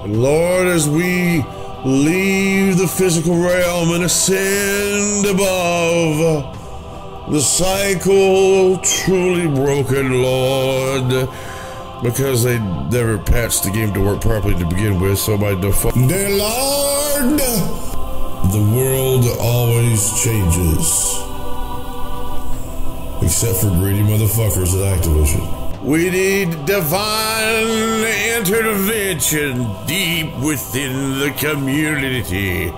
Lord, as we leave the physical realm and ascend above, the cycle truly broken, Lord, because they never patched the game to work properly to begin with, so by default, dear Lord, the world always changes. Except for greedy motherfuckers at Activision. We need divine intervention deep within the community.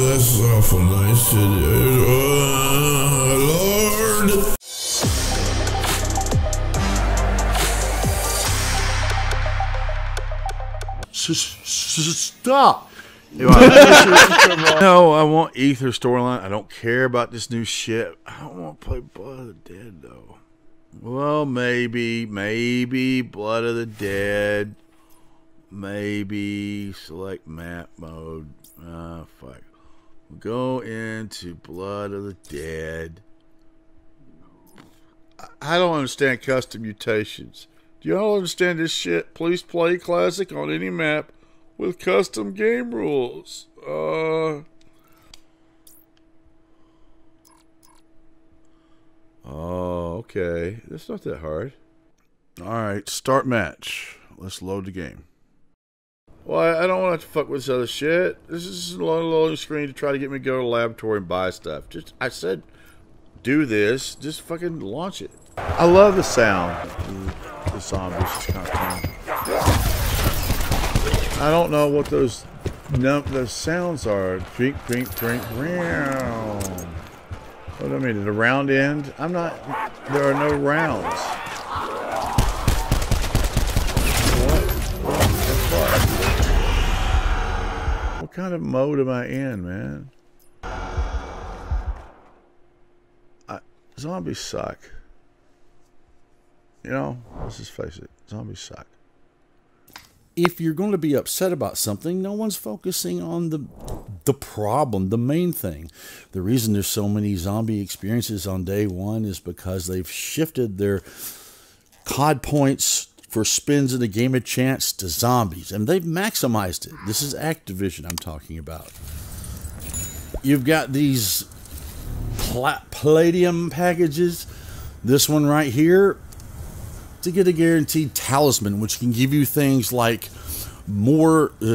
That's awful nice. Lord. Stop. No, I want Ether storyline. I don't care about this new shit. I don't want to play Blood of the Dead, though. Well, maybe Blood of the Dead. Maybe select map mode. Fuck. Go into Blood of the Dead. I don't understand custom mutations. Do y'all understand this shit? Please play Classic on any map with custom game rules. Oh, okay. That's not that hard. Alright, start match. Let's load the game. Well, I don't want to fuck with this other shit. This is a loading screen to try to get me to go to the laboratory and buy stuff. I said, do this. Just fucking launch it. I love the sound. The zombies cartoon. I don't know what those sounds are. Drink, drink, drink. What do I mean? At the round end? I'm not. There are no rounds. What kind of mode am I in, man? Zombies suck. You know, let's just face it. Zombies suck. If you're going to be upset about something, no one's focusing on the problem, the main thing. The reason there's so many zombie experiences on day one is because they've shifted their COD points for spins in the game of chance to zombies, and they've maximized it. This is Activision I'm talking about. You've got these Palladium packages. This one right here, to get a guaranteed talisman, which can give you things like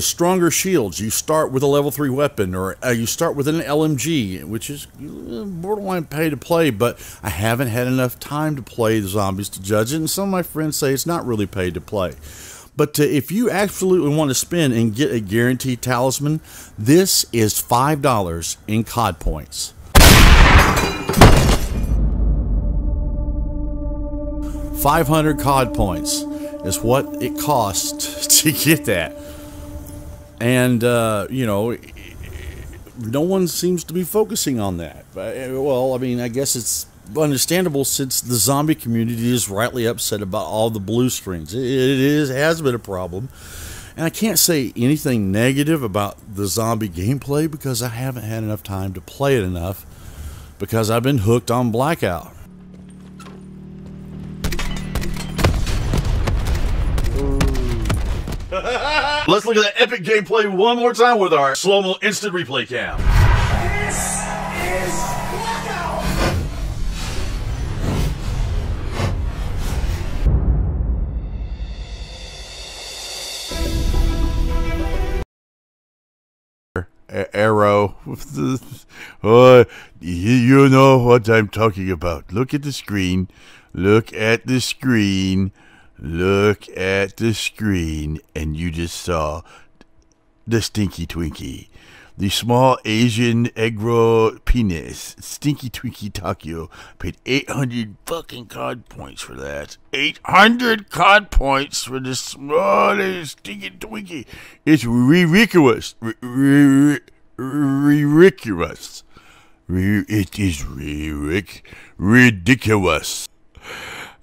stronger shields. You start with a level 3 weapon, or you start with an LMG, which is borderline pay to play, but I haven't had enough time to play the zombies to judge it, and some of my friends say it's not really paid to play. But if you absolutely want to spin and get a guaranteed talisman, this is $5 in COD points. 500 COD points is what it costs to get that. And, you know, no one seems to be focusing on that. Well, I mean, I guess it's understandable since the zombie community is rightly upset about all the blue screens. It has been a problem. And I can't say anything negative about the zombie gameplay because I haven't had enough time to play it enough because I've been hooked on Blackout. Let's look at that epic gameplay one more time with our slow-mo instant replay cam. This is Blackout! Arrow. Oh, you know what I'm talking about. Look at the screen. Look at the screen. Look at the screen, and you just saw the Stinky Twinkie. The small Asian egg-roll penis, Stinky Twinkie Tokyo, paid 800 fucking COD points for that. 800 COD points for the small Stinky Twinkie. It's ridiculous. Ridiculous. It is ridiculous.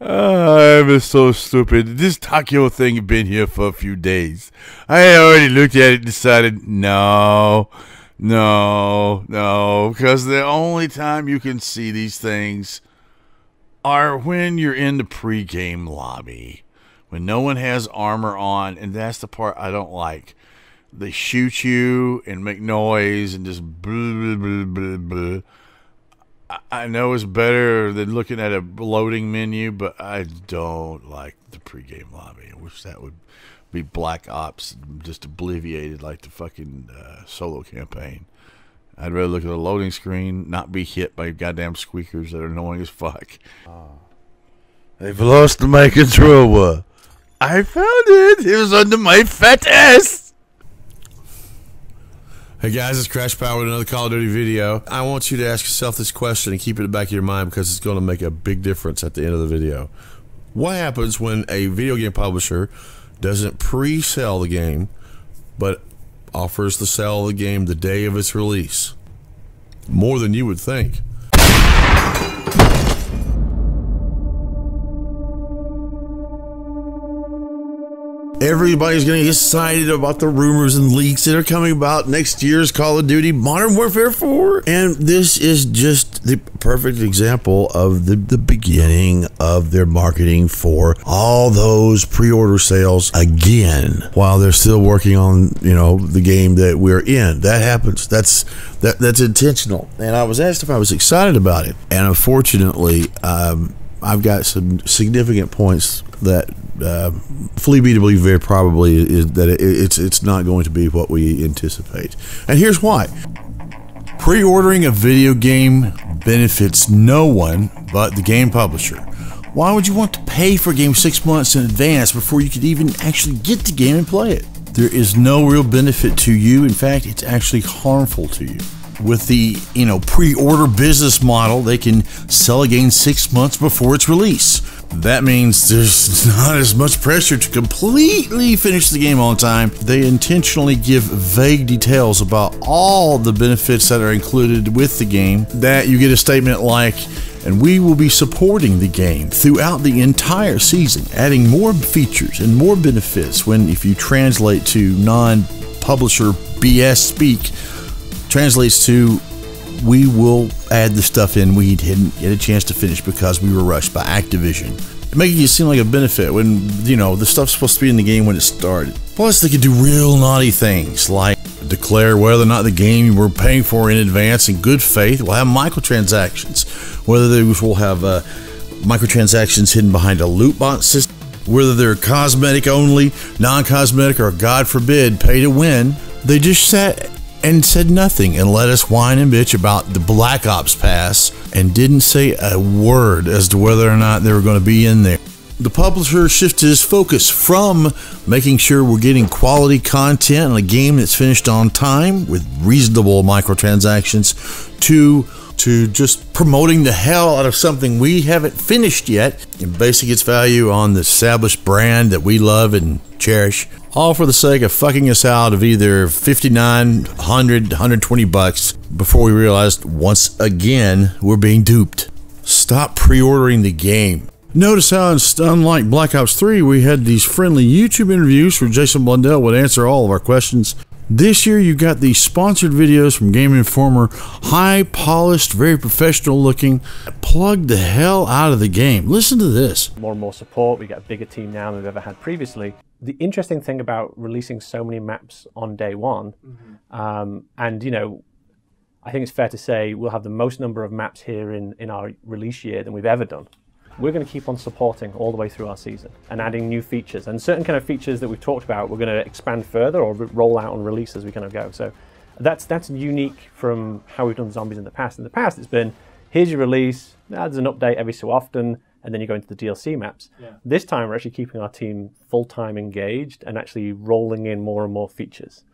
I'm so stupid. This Tokyo thing has been here for a few days. I already looked at it and decided, no, because the only time you can see these things are when you're in the pre-game lobby, when no one has armor on, and that's the part I don't like. They shoot you and make noise and just blah, blah, blah, blah. I know it's better than looking at a loading menu, but I don't like the pregame lobby. I wish that would be Black Ops, just obliviated like the fucking solo campaign. I'd rather look at a loading screen, not be hit by goddamn squeakers that are annoying as fuck. They've lost my controller. I found it. It was under my fat ass. Hey guys, it's Crash Power with another Call of Duty video. I want you to ask yourself this question and keep it in the back of your mind because it's going to make a big difference at the end of the video. What happens when a video game publisher doesn't pre-sell the game, but offers to sell the game the day of its release? More than you would think. Everybody's going to get excited about the rumors and leaks that are coming about next year's Call of Duty Modern Warfare 4. And this is just the perfect example of the beginning of their marketing for all those pre-order sales again, while they're still working on, you know, the game that we're in. That happens. That's intentional. And I was asked if I was excited about it. And unfortunately, I've got some significant points that lead me to believe very probably is that it's not going to be what we anticipate. And here's why. Pre-ordering a video game benefits no one but the game publisher. Why would you want to pay for a game 6 months in advance before you could even actually get the game and play it? There is no real benefit to you. In fact, it's actually harmful to you. With the, you know, pre-order business model, they can sell a game 6 months before its release. That means there's not as much pressure to completely finish the game on time. They intentionally give vague details about all the benefits that are included with the game, that you get a statement like, and we will be supporting the game throughout the entire season, adding more features and more benefits, when if you translate to non-publisher BS speak, translates to, we will add the stuff in we didn't get a chance to finish because we were rushed by Activision. Making it seem like a benefit when, you know, the stuff's supposed to be in the game when it started. Plus, they could do real naughty things like declare whether or not the game you were paying for in advance in good faith will have microtransactions, whether they will have microtransactions hidden behind a loot box system, whether they're cosmetic only, non-cosmetic, or God forbid, pay to win. They just sat and said nothing and let us whine and bitch about the Black Ops Pass and didn't say a word as to whether or not they were going to be in there. The publisher shifted his focus from making sure we're getting quality content on a game that's finished on time with reasonable microtransactions to just promoting the hell out of something we haven't finished yet and basing its value on the established brand that we love and cherish, all for the sake of fucking us out of either $59, $100, $120 before we realized once again we're being duped. Stop pre-ordering the game. Notice how, unlike Black Ops 3, we had these friendly YouTube interviews where Jason Blundell would answer all of our questions. This year you got these sponsored videos from Game Informer, high polished, very professional looking, plug the hell out of the game. Listen to this. More and more support, we get a bigger team now than we've ever had previously. The interesting thing about releasing so many maps on day one, and you know, I think it's fair to say we'll have the most number of maps here in our release year than we've ever done. We're going to keep on supporting all the way through our season and adding new features, and certain kind of features that we've talked about we're going to expand further or roll out on release as we kind of go. So that's unique from how we've done zombies in the past. In the past it's been, here's your release, there's an update every so often, and then you go into the DLC maps. Yeah. This time we're actually keeping our team full-time engaged and actually rolling in more and more features.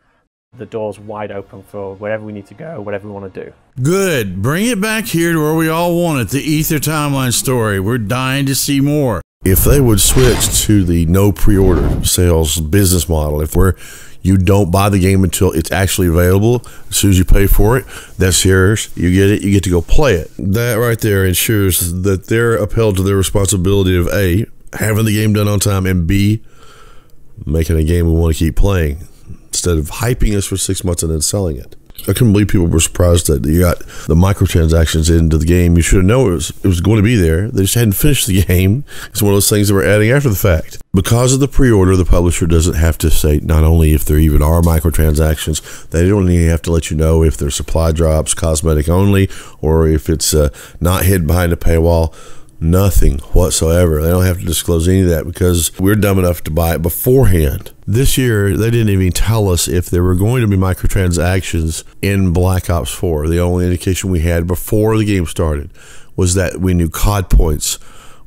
The door's wide open for wherever we need to go, whatever we want to do. Good. Bring it back here to where we all want it, the Ether Timeline story. We're dying to see more. If they would switch to the no pre-order sales business model, if where you don't buy the game until it's actually available, as soon as you pay for it, that's yours, you get it, you get to go play it. That right there ensures that they're upheld to their responsibility of A, having the game done on time, and B, making a game we want to keep playing, instead of hyping us for 6 months and then selling it. I couldn't believe people were surprised that you got the microtransactions into the game. You should have known it was going to be there. They just hadn't finished the game. It's one of those things that we're adding after the fact. Because of the pre-order, the publisher doesn't have to say not only if there even are microtransactions, they don't even have to let you know if there's supply drops, cosmetic only, or if it's not hidden behind a paywall. Nothing whatsoever. They don't have to disclose any of that because we're dumb enough to buy it beforehand. This year, they didn't even tell us if there were going to be microtransactions in Black Ops 4. The only indication we had before the game started was that we knew COD points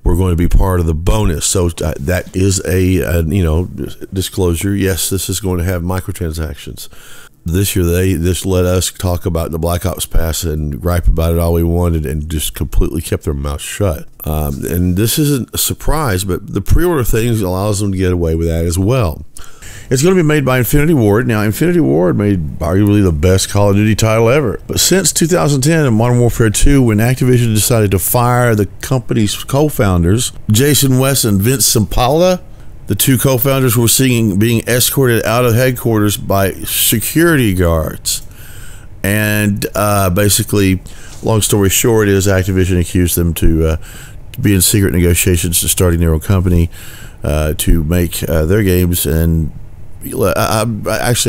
were going to be part of the bonus. So that is a disclosure. Yes, this is going to have microtransactions. This year, they just let us talk about the Black Ops Pass and gripe about it all we wanted and just completely kept their mouth shut. And this isn't a surprise, but the pre-order things allows them to get away with that as well. It's going to be made by Infinity Ward. Now, Infinity Ward made arguably the best Call of Duty title ever. But since 2010 in Modern Warfare 2, when Activision decided to fire the company's co-founders, Jason West and Vince Zampella, the two co-founders were being escorted out of headquarters by security guards. And basically, long story short, is Activision accused them to be in secret negotiations to starting their own company to make their games. And let's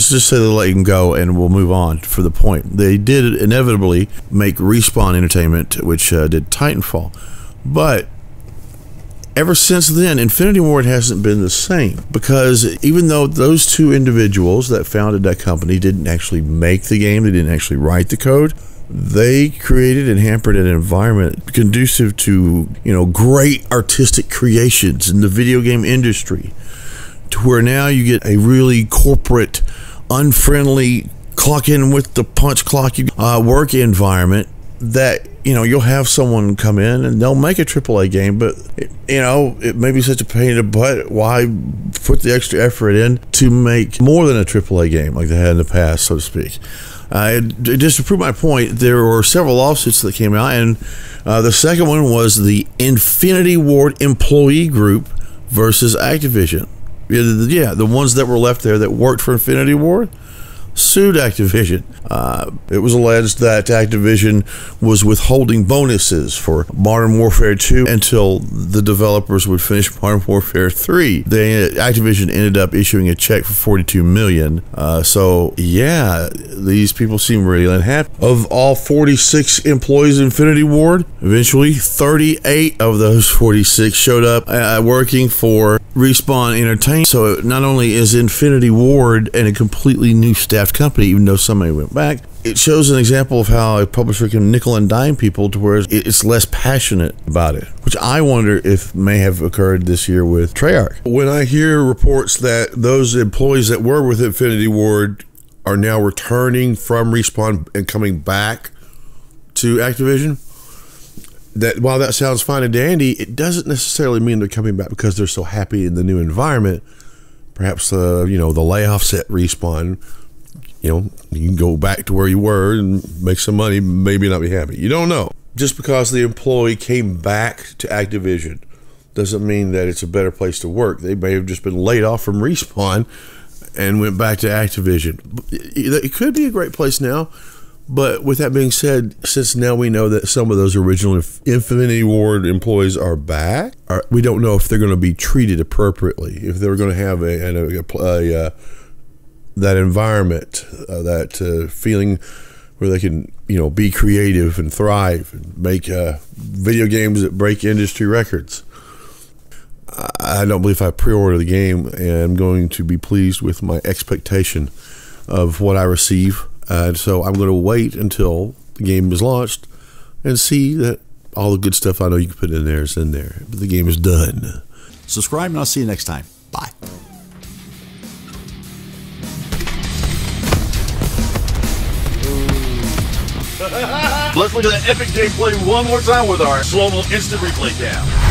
just say they let them go and we'll move on for the point. They did inevitably make Respawn Entertainment, which did Titanfall. But ever since then, Infinity Ward hasn't been the same, because even though those two individuals that founded that company didn't actually make the game, they didn't actually write the code, they created and hampered an environment conducive to, great artistic creations in the video game industry, to where now you get a really corporate, unfriendly, clock in with the punch clock work environment that you'll have someone come in and they'll make a AAA game, but it may be such a pain in the butt. Why put the extra effort in to make more than a AAA game like they had in the past, so to speak? Just to prove my point, there were several lawsuits that came out, and the second one was the Infinity Ward employee group versus Activision. Yeah, the ones that were left there that worked for Infinity Ward sued Activision. It was alleged that Activision was withholding bonuses for Modern Warfare 2 until the developers would finish Modern Warfare 3. Activision ended up issuing a check for $42 million. So yeah, these people seem really unhappy. Of all 46 employees in Infinity Ward, eventually 38 of those 46 showed up working for Respawn Entertainment. So not only is Infinity Ward and a completely new staffed company, even though somebody went back, it shows an example of how a publisher can nickel and dime people to where it's less passionate about it, which I wonder if may have occurred this year with Treyarch. When I hear reports that those employees that were with Infinity Ward are now returning from Respawn and coming back to Activision, that while that sounds fine and dandy, it doesn't necessarily mean they're coming back because they're so happy in the new environment. Perhaps the layoffs at Respawn, you can go back to where you were and make some money, maybe not be happy. You don't know. Just because the employee came back to Activision doesn't mean that it's a better place to work. They may have just been laid off from Respawn and went back to Activision. It could be a great place now. But with that being said, since now we know that some of those original Infinity Ward employees are back, we don't know if they're going to be treated appropriately, if they're going to have that environment, that feeling where they can, be creative and thrive and make video games that break industry records. I don't believe if I pre-order the game and I'm going to be pleased with my expectation of what I receive. So I'm going to wait until the game is launched and see that all the good stuff I know you can put in there is in there. But the game is done. Subscribe and I'll see you next time. Bye. Let's look at that epic gameplay one more time with our slow-mo instant replay cam.